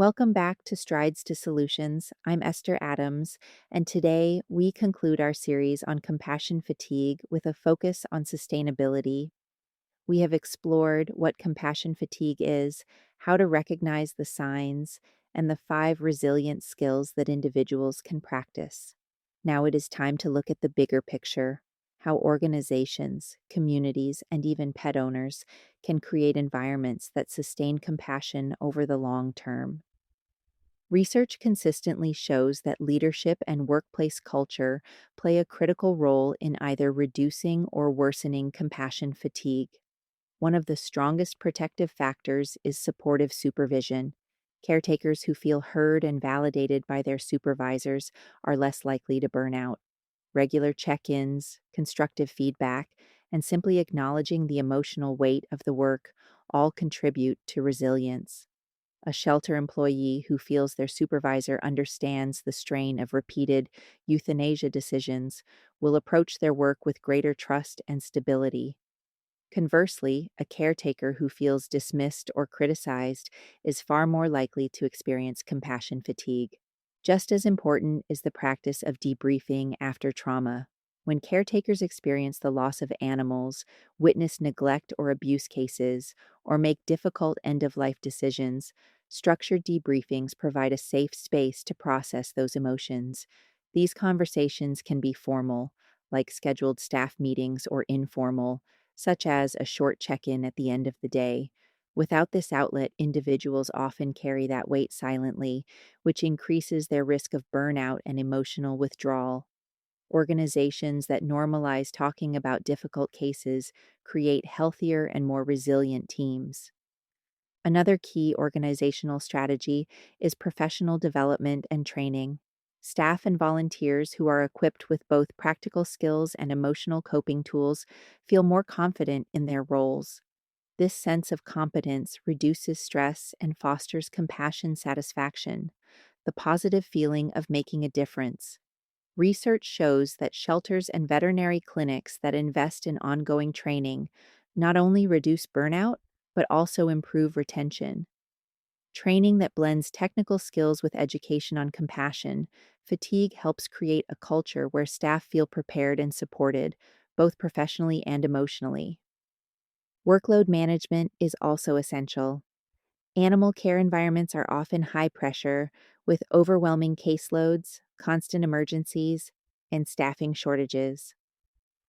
Welcome back to Strides to Solutions. I'm Esther Adams, and today we conclude our series on compassion fatigue with a focus on sustainability. We have explored what compassion fatigue is, how to recognize the signs, and the 5 resilient skills that individuals can practice. Now it is time to look at the bigger picture: how organizations, communities, and even pet owners can create environments that sustain compassion over the long term. Research consistently shows that leadership and workplace culture play a critical role in either reducing or worsening compassion fatigue. One of the strongest protective factors is supportive supervision. Caretakers who feel heard and validated by their supervisors are less likely to burn out. Regular check ins, constructive feedback, and simply acknowledging the emotional weight of the work all contribute to resilience. A shelter employee who feels their supervisor understands the strain of repeated euthanasia decisions will approach their work with greater trust and stability. Conversely, a caretaker who feels dismissed or criticized is far more likely to experience compassion fatigue. Just as important is the practice of debriefing after trauma. When caretakers experience the loss of animals, witness neglect or abuse cases, or make difficult end of life decisions, structured debriefings provide a safe space to process those emotions. These conversations can be formal, like scheduled staff meetings, or informal, such as a short check in at the end of the day. Without this outlet, individuals often carry that weight silently, which increases their risk of burnout and emotional withdrawal. Organizations that normalize talking about difficult cases create healthier and more resilient teams. Another key organizational strategy is professional development and training. Staff and volunteers who are equipped with both practical skills and emotional coping tools feel more confident in their roles. This sense of competence reduces stress and fosters compassion satisfaction, the positive feeling of making a difference. Research shows that shelters and veterinary clinics that invest in ongoing training not only reduce burnout, but also improve retention. Training that blends technical skills with education on compassion fatigue helps create a culture where staff feel prepared and supported, both professionally and emotionally. Workload management is also essential. Animal care environments are often high pressure, with overwhelming caseloads, constant emergencies, and staffing shortages.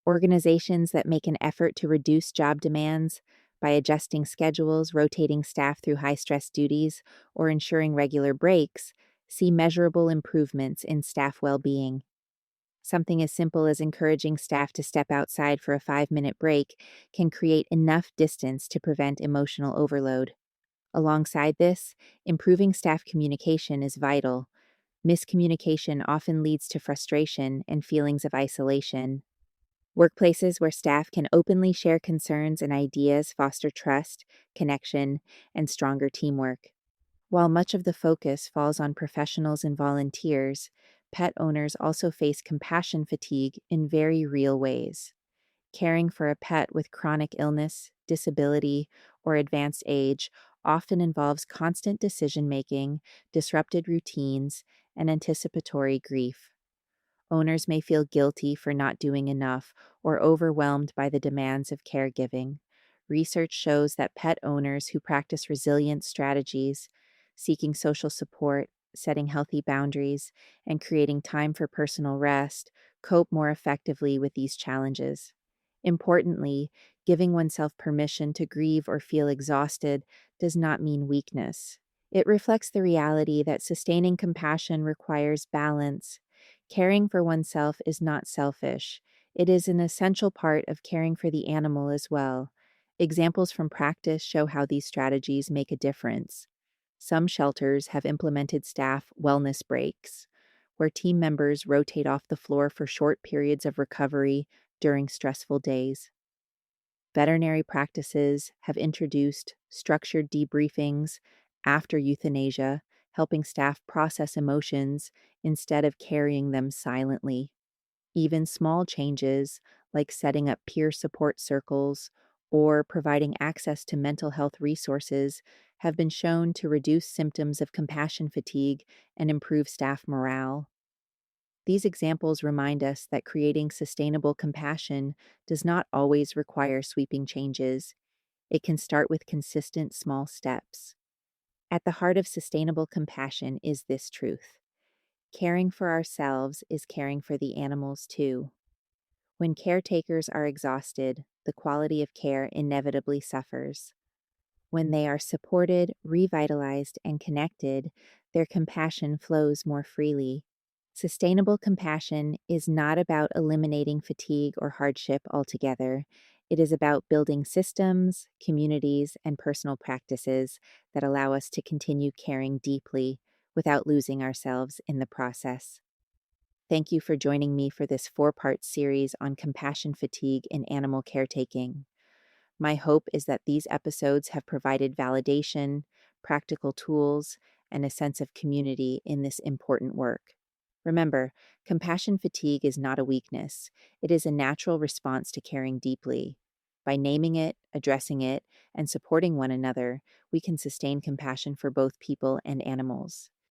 Organizations that make an effort to reduce job demands by adjusting schedules, rotating staff through high stress duties, or ensuring regular breaks see measurable improvements in staff well being. Something as simple as encouraging staff to step outside for a 5-minute break can create enough distance to prevent emotional overload. Alongside this, improving staff communication is vital. Miscommunication often leads to frustration and feelings of isolation. Workplaces where staff can openly share concerns and ideas foster trust, connection, and stronger teamwork. While much of the focus falls on professionals and volunteers, pet owners also face compassion fatigue in very real ways. Caring for a pet with chronic illness, disability, or advanced age often involves constant decision making, disrupted routines, and anticipatory grief. Owners may feel guilty for not doing enough or overwhelmed by the demands of caregiving. Research shows that pet owners who practice resilient strategies, seeking social support, setting healthy boundaries, and creating time for personal rest, cope more effectively with these challenges. Importantly, giving oneself permission to grieve or feel exhausted does not mean weakness. It reflects the reality that sustaining compassion requires balance. Caring for oneself is not selfish. It is an essential part of caring for the animal as well. Examples from practice show how these strategies make a difference. Some shelters have implemented staff wellness breaks, where team members rotate off the floor for short periods of recovery during stressful days. Veterinary practices have introduced structured debriefings after euthanasia, helping staff process emotions instead of carrying them silently. Even small changes, like setting up peer support circles or providing access to mental health resources have been shown to reduce symptoms of compassion fatigue and improve staff morale. These examples remind us that creating sustainable compassion does not always require sweeping changes. It can start with consistent small steps. At the heart of sustainable compassion is this truth: caring for ourselves is caring for the animals too. When caretakers are exhausted, the quality of care inevitably suffers. When they are supported, revitalized, and connected, their compassion flows more freely. Sustainable compassion is not about eliminating fatigue or hardship altogether. It is about building systems, communities, and personal practices that allow us to continue caring deeply without losing ourselves in the process. Thank you for joining me for this 4-part series on compassion fatigue in animal caretaking. My hope is that these episodes have provided validation, practical tools, and a sense of community in this important work. Remember, compassion fatigue is not a weakness. It is a natural response to caring deeply. By naming it, addressing it, and supporting one another, we can sustain compassion for both people and animals.